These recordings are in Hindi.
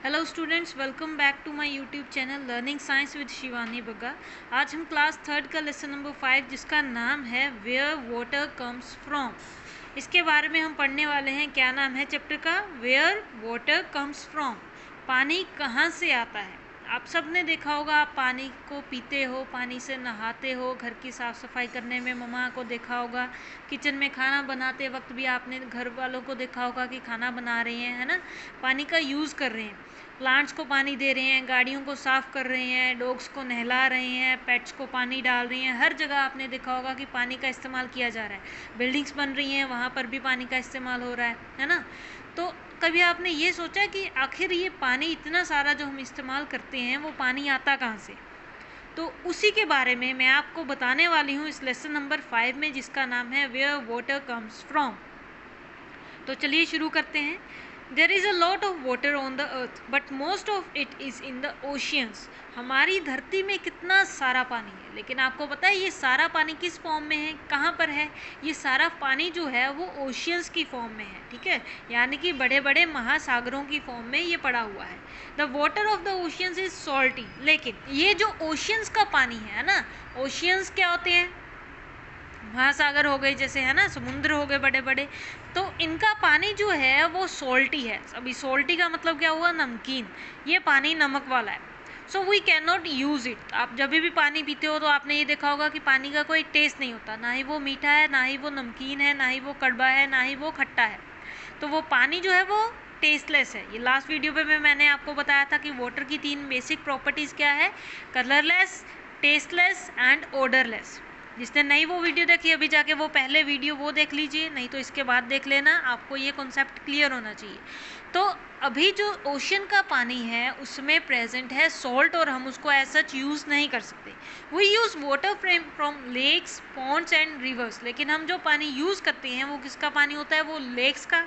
Hello students, welcome back to my YouTube channel learning science with Shivani Bagga. आज हम क्लास थर्ड का लेसन नंबर 5 जिसका नाम है वेयर वाटर कम्स फ्रॉम, इसके बारे में हम पढ़ने वाले हैं। क्या नाम है चैप्टर का? वेयर वाटर कम्स फ्रॉम, पानी कहाँ से आता है। आप सब ने देखा होगा, आप पानी को पीते हो, पानी से नहाते हो, घर की साफ़ सफाई करने में मम्मा को देखा होगा, किचन में खाना बनाते वक्त भी आपने घर वालों को देखा होगा कि खाना बना रहे हैं, है ना, पानी का यूज़ कर रहे हैं, प्लांट्स को पानी दे रहे हैं, गाड़ियों को साफ़ कर रहे हैं, डॉग्स को नहला रहे हैं, पेट्स को पानी डाल रहे हैं। हर जगह आपने देखा होगा कि पानी का इस्तेमाल किया जा रहा है। बिल्डिंग्स बन रही हैं, वहाँ पर भी पानी का इस्तेमाल हो रहा है ना। तो कभी आपने ये सोचा कि आखिर ये पानी इतना सारा जो हम इस्तेमाल करते हैं वो पानी आता कहाँ से? तो उसी के बारे में मैं आपको बताने वाली हूँ इस लेसन नंबर 5 में, जिसका नाम है वेयर वाटर कम्स फ्रॉम। तो चलिए शुरू करते हैं। There is a lot of water on the earth but most of it is in the oceans. हमारी धरती में कितना सारा पानी है, लेकिन आपको पता है ये सारा पानी किस फॉर्म में है, कहाँ पर है? ये सारा पानी जो है वो ओशियंस की फॉर्म में है, ठीक है, यानी कि बड़े बड़े महासागरों की फॉर्म में ये पड़ा हुआ है। The water of the oceans is salty. लेकिन ये जो ओशियंस का पानी है ना, ओशियंस क्या होते हैं? महासागर हो गए जैसे, है ना, समुद्र हो गए बड़े बड़े, तो इनका पानी जो है वो सॉल्टी है। अभी सॉल्टी का मतलब क्या हुआ? नमकीन। ये पानी नमक वाला है। So we can not use it. आप जब भी पानी पीते हो तो आपने ये देखा होगा कि पानी का कोई टेस्ट नहीं होता, ना ही वो मीठा है, ना ही वो नमकीन है, ना ही वो कड़वा है, ना ही वो खट्टा है। तो वो पानी जो है वो टेस्टलेस है। ये लास्ट वीडियो पे मैंने आपको बताया था कि वाटर की 3 बेसिक प्रॉपर्टीज़ क्या है? Colourless, tasteless and odourless. जिसने नई वो वीडियो देखी, अभी जाके वो पहले वीडियो वो देख लीजिए, नहीं तो इसके बाद देख लेना, आपको ये कॉन्सेप्ट क्लियर होना चाहिए। तो अभी जो ओशन का पानी है उसमें प्रेजेंट है सॉल्ट, और हम उसको एज सच यूज़ नहीं कर सकते। We use water from lakes, ponds and rivers. लेकिन हम जो पानी यूज़ करते हैं वो किसका पानी होता है? वो लेक्स का,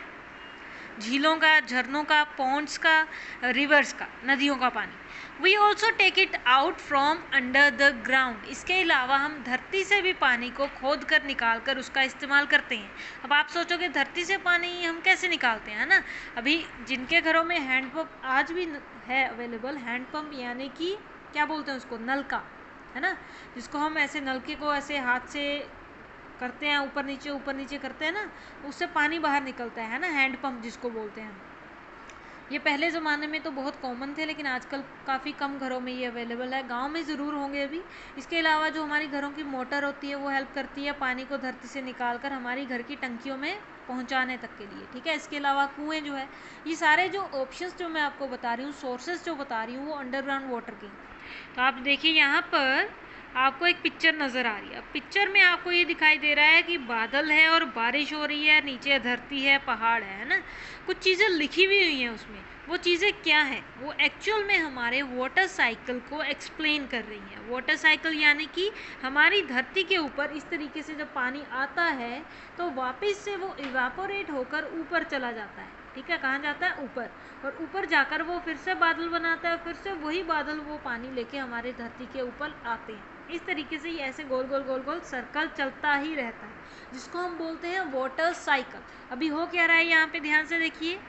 झीलों का, झरनों का, पॉन्ड्स का, रिवर्स का, नदियों का पानी। We also take it out from under the ground. इसके अलावा हम धरती से भी पानी को खोद कर निकाल कर उसका इस्तेमाल करते हैं। अब आप सोचोगे धरती से पानी हम कैसे निकालते हैं, ना? अभी जिनके घरों में हैंडपम्प आज भी है अवेलेबल, हैंडपम्प यानी कि क्या बोलते हैं उसको? नलका, है ना, जिसको हम ऐसे नलके को ऐसे हाथ से करते हैं, ऊपर नीचे करते हैं ना, उससे पानी बाहर निकलता है ना, हैंडपम्प जिसको बोलते हैं। ये पहले ज़माने में तो बहुत कॉमन थे, लेकिन आजकल काफ़ी कम घरों में ये अवेलेबल है। गांव में ज़रूर होंगे अभी। इसके अलावा जो हमारी घरों की मोटर होती है वो हेल्प करती है पानी को धरती से निकाल कर हमारी घर की टंकियों में पहुंचाने तक के लिए, ठीक है। इसके अलावा कुएँ जो है, ये सारे जो ऑप्शंस जो मैं आपको बता रही हूँ, सोर्सेज जो बता रही हूँ, वो अंडरग्राउंड वाटर की। तो आप देखिए यहाँ पर आपको एक पिक्चर नज़र आ रही है। पिक्चर में आपको ये दिखाई दे रहा है कि बादल है और बारिश हो रही है, नीचे धरती है, पहाड़ है ना, कुछ चीज़ें लिखी हुई हुई हैं उसमें। वो चीज़ें क्या हैं? वो एक्चुअल में हमारे वाटर साइकिल को एक्सप्लेन कर रही हैं। वाटर साइकिल यानी कि हमारी धरती के ऊपर इस तरीके से जब पानी आता है तो वापस से वो इवापोरेट होकर ऊपर चला जाता है, ठीक है। कहाँ जाता है? ऊपर। और ऊपर जाकर वो फिर से बादल बनाता है, फिर से वही बादल वो पानी लेके हमारे धरती के ऊपर आते हैं। इस तरीके से ये ऐसे गोल गोल गोल गोल सर्कल चलता ही रहता है, जिसको हम बोलते हैं वाटर साइकिल। अभी हो क्या रहा है यहाँ पे, ध्यान से देखिए।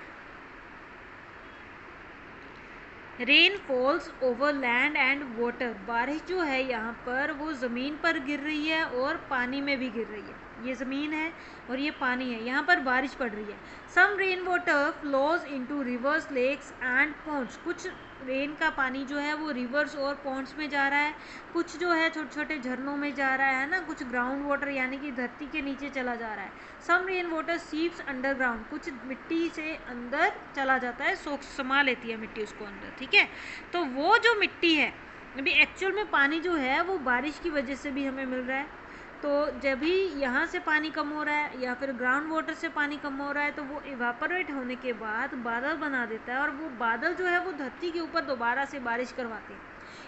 Rain false over land and water. बारिश जो है यहाँ पर वो ज़मीन पर गिर रही है और पानी में भी गिर रही है। ये ज़मीन है और ये पानी है, यहाँ पर बारिश पड़ रही है। Some rain water flows into rivers, lakes and ponds. कुछ रेन का पानी जो है वो रिवर्स और पॉन्ड्स में जा रहा है, कुछ जो है छोटे छोटे झरनों में जा रहा है ना, कुछ ग्राउंड वाटर यानी कि धरती के नीचे चला जा रहा है। सम रेन वाटर सीप्स अंडरग्राउंड, कुछ मिट्टी से अंदर चला जाता है, सोख समा लेती है मिट्टी उसको अंदर, ठीक है। तो वो जो मिट्टी है, अभी एक्चुअल में पानी जो है वो बारिश की वजह से भी हमें मिल रहा है। तो जब भी यहाँ से पानी कम हो रहा है या फिर ग्राउंड वाटर से पानी कम हो रहा है तो वो इवापोरेट होने के बाद बादल बना देता है, और वो बादल जो है वो धरती के ऊपर दोबारा से बारिश करवाते हैं।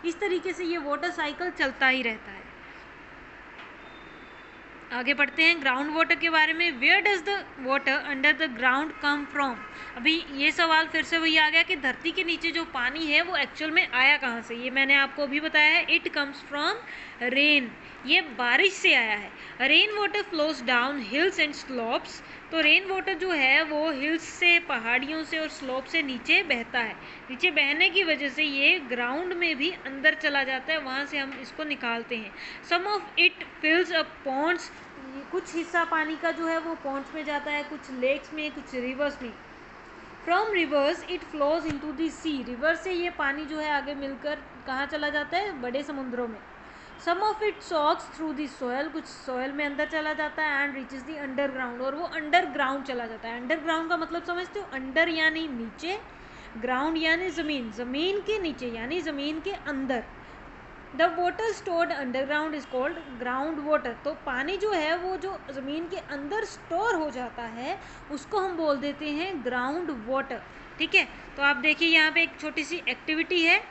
इस तरीके से ये वाटर साइकिल चलता ही रहता है। आगे बढ़ते हैं ग्राउंड वाटर के बारे में। Where does the water under the ground come from. अभी ये सवाल फिर से वही आ गया कि धरती के नीचे जो पानी है वो एक्चुअल में आया कहाँ से? ये मैंने आपको अभी बताया है, इट कम्स फ्रॉम रेन। ये बारिश से आया है। Rain water flows down hills and slopes तो रेन वाटर जो है वो हिल्स से, पहाड़ियों से और स्लोप से नीचे बहता है। नीचे बहने की वजह से ये ग्राउंड में भी अंदर चला जाता है, वहाँ से हम इसको निकालते हैं। Some of it fills up ponds, कुछ हिस्सा पानी का जो है वो पॉन्ड्स में जाता है, कुछ लेक्स में, कुछ रिवर्स में। From rivers it flows into the sea, river से ये पानी जो है आगे मिलकर कहाँ चला जाता है, बड़े समुद्रों में। Some of it soaks through the soil, कुछ सोयल में अंदर चला जाता है, एंड रीचेस द अंडरग्राउंड, और वो अंडरग्राउंड चला जाता है। अंडरग्राउंड का मतलब समझते हो, अंडर यानी नीचे, ग्राउंड यानी ज़मीन, ज़मीन के नीचे यानी ज़मीन के अंदर। The water stored underground is called ground water, तो पानी जो है वो जो ज़मीन के अंदर स्टोर हो जाता है उसको हम बोल देते हैं ग्राउंड वाटर। ठीक है, तो आप देखिए यहाँ पे एक छोटी सी एक्टिविटी है।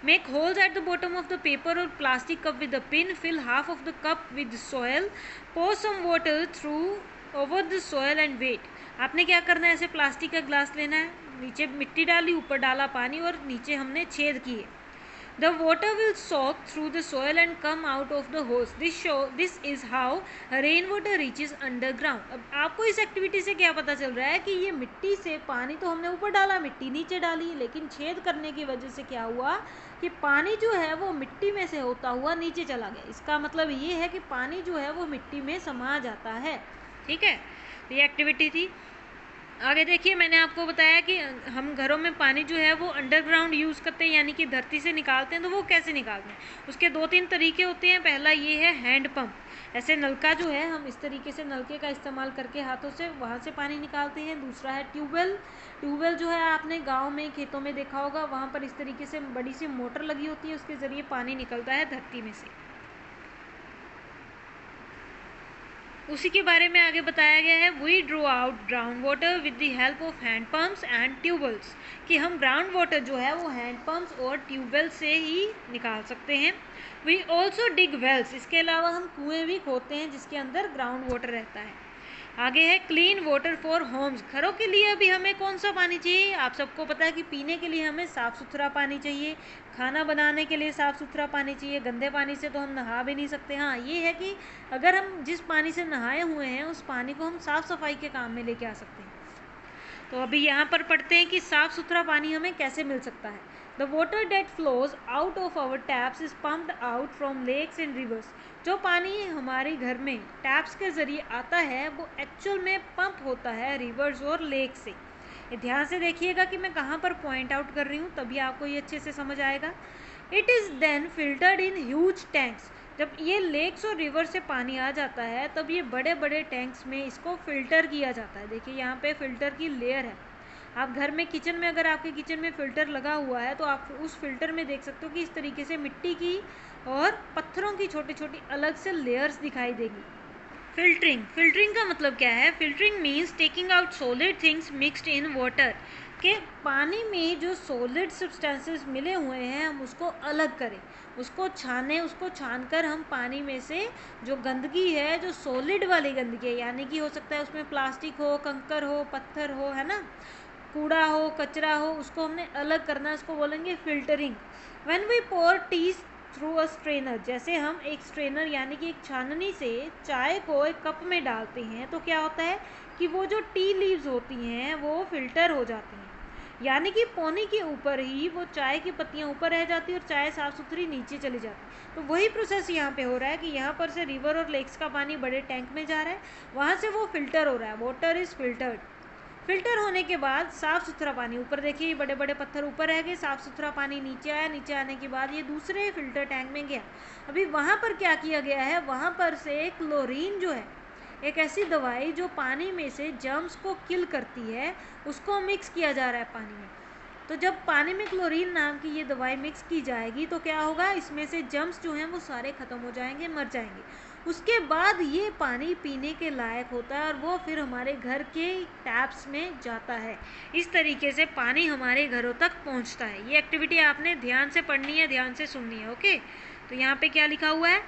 Make holes at the bottom of the paper or plastic cup with a pin. Fill half of the cup with soil. Pour some water through over the soil and wait. आपने क्या करना है, ऐसे प्लास्टिक का ग्लास लेना है, नीचे मिट्टी डाली, ऊपर डाला पानी और नीचे हमने छेद किए। The water will soak through the soil and come out of the holes. This is how rainwater reaches underground. अब आपको इस एक्टिविटी से क्या पता चल रहा है कि ये मिट्टी से, पानी तो हमने ऊपर डाला, मिट्टी नीचे डाली, लेकिन छेद करने की वजह से क्या हुआ कि पानी जो है वो मिट्टी में से होता हुआ नीचे चला गया। इसका मतलब ये है कि पानी जो है वो मिट्टी में समा जाता है। ठीक है, ये एक्टिविटी थी। आगे देखिए, मैंने आपको बताया कि हम घरों में पानी जो है वो अंडरग्राउंड यूज़ करते हैं, यानी कि धरती से निकालते हैं। तो वो कैसे निकालते हैं, उसके 2-3 तरीके होते हैं। पहला ये है हैंड पंप, ऐसे नलका जो है हम इस तरीके से नलके का इस्तेमाल करके हाथों से वहाँ से पानी निकालते हैं। दूसरा है ट्यूबवेल, ट्यूबवेल जो है आपने गाँव में, खेतों में देखा होगा, वहाँ पर इस तरीके से बड़ी सी मोटर लगी होती है, उसके ज़रिए पानी निकलता है धरती में से। उसी के बारे में आगे बताया गया है। We draw out ground water with the help of hand pumps and tubewells, कि हम ग्राउंड वाटर जो है वो हैंड पम्प्स और ट्यूबवेल से ही निकाल सकते हैं। वी ऑल्सो डिग वेल्स, इसके अलावा हम कुएँ भी खोदते हैं जिसके अंदर ग्राउंड वाटर रहता है। आगे है क्लीन वाटर फॉर होम्स, घरों के लिए अभी हमें कौन सा पानी चाहिए, आप सबको पता है कि पीने के लिए हमें साफ़ सुथरा पानी चाहिए, खाना बनाने के लिए साफ़ सुथरा पानी चाहिए, गंदे पानी से तो हम नहा भी नहीं सकते। हाँ, ये है कि अगर हम जिस पानी से नहाए हुए हैं उस पानी को हम साफ़ सफाई के काम में लेके आ सकते हैं। तो अभी यहाँ पर पढ़ते हैं कि साफ़ सुथरा पानी हमें कैसे मिल सकता है। The water that flows out of our taps is pumped out from lakes and rivers. जो पानी हमारे घर में टैप्स के ज़रिए आता है वो एक्चुअल में पंप होता है रिवर्स और लेक से। ये ध्यान से देखिएगा कि मैं कहाँ पर पॉइंट आउट कर रही हूँ, तभी आपको ये अच्छे से समझ आएगा। It is then filtered in huge tanks, जब ये लेक्स और रिवर से पानी आ जाता है तब ये बड़े बड़े टैंक्स में इसको फ़िल्टर किया जाता है। देखिए यहाँ पे फ़िल्टर की लेयर है। आप घर में, किचन में, अगर आपके किचन में फ़िल्टर लगा हुआ है तो आप उस फ़िल्टर में देख सकते हो कि इस तरीके से मिट्टी की और पत्थरों की छोटी छोटी अलग से लेयर्स दिखाई देगी। फिल्टरिंग, फिल्टरिंग का मतलब क्या है, filtering means taking out solid things mixed in water, कि पानी में जो सॉलिड सब्सटेंसेस मिले हुए हैं हम उसको अलग करें, उसको छानें, उसको छानकर हम पानी में से जो गंदगी है, जो सॉलिड वाली गंदगी है, यानी कि हो सकता है उसमें प्लास्टिक हो, कंकर हो, पत्थर हो, है ना, कूड़ा हो, कचरा हो, उसको हमने अलग करना है, उसको बोलेंगे filtering. When we pour tea through a strainer, जैसे हम एक स्ट्रेनर यानी कि एक छाननी से चाय को एक कप में डालते हैं तो क्या होता है कि वो जो टी लीव्स होती हैं वो फिल्टर हो जाती हैं, यानी कि पानी के ऊपर ही वो चाय की पत्तियां ऊपर रह जाती है और चाय साफ़ सुथरी नीचे चली जाती है। तो वही प्रोसेस यहाँ पे हो रहा है कि यहाँ पर से रिवर और लेक्स का पानी बड़े टैंक में जा रहा है, वहाँ से वो फिल्टर हो रहा है, वाटर इज़ फिल्टर्ड। फिल्टर होने के बाद साफ़ सुथरा पानी, ऊपर देखिए बड़े बड़े पत्थर ऊपर रह गए, साफ़ सुथरा पानी नीचे आया, नीचे आने के बाद ये दूसरे फिल्टर टैंक में गया। अभी वहाँ पर क्या किया गया है, वहाँ पर से क्लोरीन जो है, एक ऐसी दवाई जो पानी में से जर्म्स को किल करती है, उसको मिक्स किया जा रहा है पानी में। तो जब पानी में क्लोरीन नाम की ये दवाई मिक्स की जाएगी तो क्या होगा, इसमें से जर्म्स जो हैं वो सारे ख़त्म हो जाएंगे, मर जाएंगे। उसके बाद ये पानी पीने के लायक होता है और वो फिर हमारे घर के टैप्स में जाता है। इस तरीके से पानी हमारे घरों तक पहुंचता है। ये एक्टिविटी आपने ध्यान से पढ़नी है, ध्यान से सुननी है। ओके, तो यहाँ पे क्या लिखा हुआ है,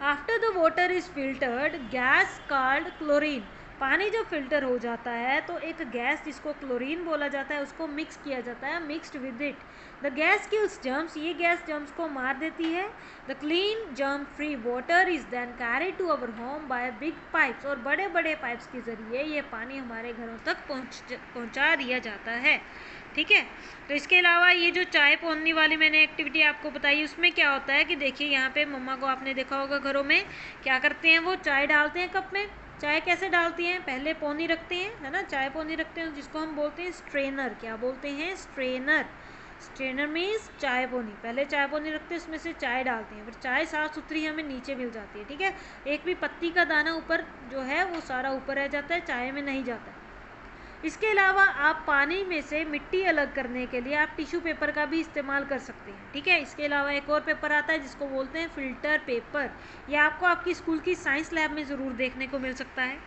after the water is filtered gas called chlorine पानी जब फिल्टर हो जाता है तो एक गैस जिसको क्लोरीन बोला जाता है उसको मिक्स किया जाता है, mixed with it. The gas kills germs, ये गैस जर्म्स को मार देती है। The clean germ free water is then carried to our home by big pipes, और बड़े बड़े पाइप्स के ज़रिए ये पानी हमारे घरों तक पहुंचा दिया जाता है। ठीक है, तो इसके अलावा ये जो चाय पोंनी वाली मैंने एक्टिविटी आपको बताई, उसमें क्या होता है कि देखिए यहाँ पे मम्मा को आपने देखा होगा घरों में क्या करते हैं, वो चाय डालते हैं कप में। चाय कैसे डालती हैं, पहले पोनी रखते हैं, है ना, चाय पोनी रखते हैं जिसको हम बोलते हैं स्ट्रेनर। क्या बोलते हैं, स्ट्रेनर। स्ट्रेनर मीन्स चाय पोनी, पहले चाय पोनी रखते हैं, उसमें से चाय डालते हैं, फिर चाय साफ़ सुथरी हमें नीचे मिल जाती है। ठीक है, एक भी पत्ती का दाना ऊपर जो है वो सारा ऊपर रह जाता है, चाय में नहीं जाता है। इसके अलावा आप पानी में से मिट्टी अलग करने के लिए आप टिश्यू पेपर का भी इस्तेमाल कर सकते हैं। ठीक है, इसके अलावा एक और पेपर आता है जिसको बोलते हैं फ़िल्टर पेपर। यह आपको आपकी स्कूल की साइंस लैब में ज़रूर देखने को मिल सकता है।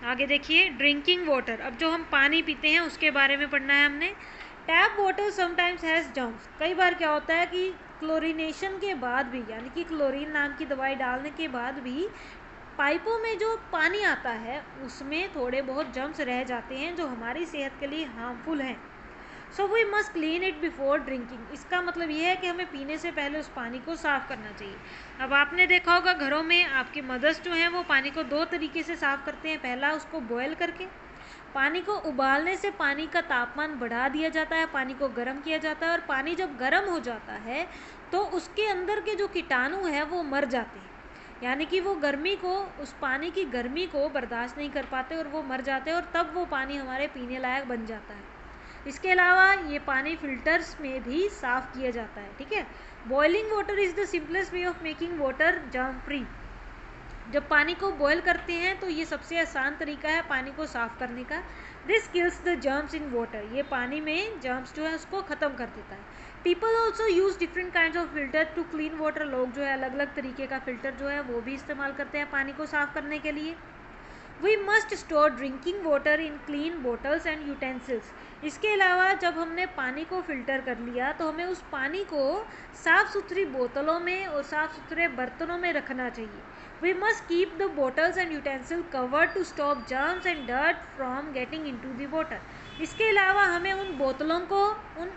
आगे देखिए, ड्रिंकिंग वाटर। अब जो हम पानी पीते हैं उसके बारे में पढ़ना है हमने। Tap water sometimes has germs. कई बार क्या होता है कि क्लोरीनेशन के बाद भी, यानी कि क्लोरीन नाम की दवाई डालने के बाद भी पाइपों में जो पानी आता है उसमें थोड़े बहुत जर्म्स रह जाते हैं जो हमारी सेहत के लिए हार्मफुल हैं। So we must clean it before drinking. इसका मतलब ये है कि हमें पीने से पहले उस पानी को साफ़ करना चाहिए। अब आपने देखा होगा घरों में आपकी मदर्स जो हैं वो पानी को दो तरीके से साफ़ करते हैं। पहला, उसको बॉयल करके, पानी को उबालने से पानी का तापमान बढ़ा दिया जाता है, पानी को गर्म किया जाता है, और पानी जब गर्म हो जाता है तो उसके अंदर के जो कीटाणु हैं वो मर जाते हैं, यानी कि वो गर्मी को, उस पानी की गर्मी को बर्दाश्त नहीं कर पाते और वो मर जाते हैं, और तब वो पानी हमारे पीने लायक बन जाता है। इसके अलावा ये पानी फिल्टर्स में भी साफ़ किया जाता है। ठीक है, boiling water is the simplest way of making water germ free. जब पानी को बॉयल करते हैं तो ये सबसे आसान तरीका है पानी को साफ़ करने का। This kills the germs in water, ये पानी में जर्म्स जो है उसको ख़त्म कर देता है। People also use different kind of filter to clean water. लोग जो है अलग अलग तरीके का फ़िल्टर जो है वो भी इस्तेमाल करते हैं पानी को साफ़ करने के लिए। We must store drinking water in clean bottles and utensils. इसके अलावा जब हमने पानी को फ़िल्टर कर लिया तो हमें उस पानी को साफ़ सुथरी बोतलों में और साफ़ सुथरे बर्तनों में रखना चाहिए। We must keep the bottles and utensil covered to stop germs and dirt from getting into the water. इसके अलावा हमें उन बोतलों को, उन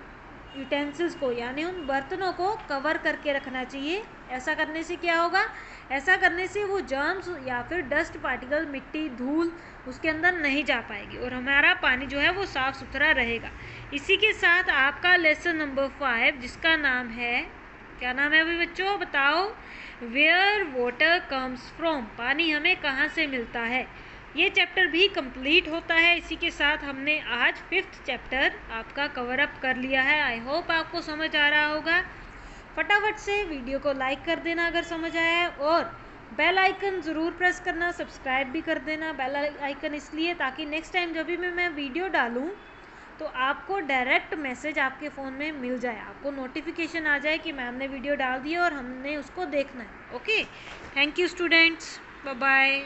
यूटेंसिल्स को, यानी उन बर्तनों को कवर करके रखना चाहिए। ऐसा करने से क्या होगा, ऐसा करने से वो जर्म्स या फिर डस्ट पार्टिकल, मिट्टी, धूल उसके अंदर नहीं जा पाएगी और हमारा पानी जो है वो साफ़ सुथरा रहेगा। इसी के साथ आपका लेसन नंबर 5 जिसका नाम है, क्या नाम है अभी बच्चों बताओ, वेयर वाटर कम्स फ्रॉम, पानी हमें कहाँ से मिलता है, ये चैप्टर भी कंप्लीट होता है। इसी के साथ हमने आज 5th चैप्टर आपका कवर अप कर लिया है। आई होप आपको समझ आ रहा होगा। फटाफट से वीडियो को लाइक कर देना अगर समझ आया है, और बेल आइकन ज़रूर प्रेस करना, सब्सक्राइब भी कर देना। बेल आइकन इसलिए ताकि नेक्स्ट टाइम जब भी मैं वीडियो डालूँ तो आपको डायरेक्ट मैसेज आपके फ़ोन में मिल जाए, आपको नोटिफिकेशन आ जाए कि मैम ने वीडियो डाल दी है और हमने उसको देखना है। Okay, thank you students, bye bye.